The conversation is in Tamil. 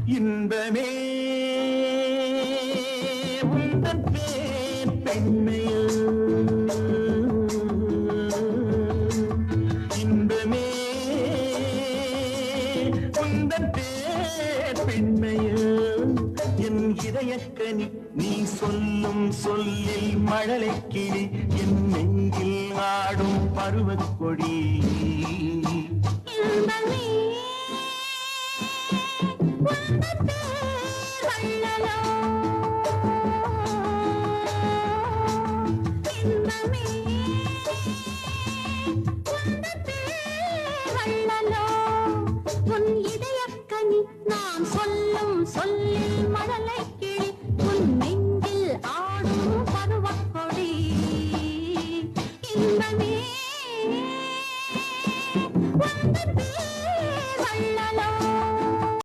இன்பமே உந்தன் பேர் பெண்மையோ இன்பமே உந்தன் பேர் பெண்மையோ என் இதயக்கனி நீ சொல்லும் சொல்லில் மழலைக்கிளி என் நெஞ்சில் ஆடும் பருவக்கொடி இன்பமே உந்தன் பேர் வள்ளலோ இன்பமே உந்தன் பேர் வள்ளலோ உன் இதயக்கனி நான் சொல்லும் சொல்லில்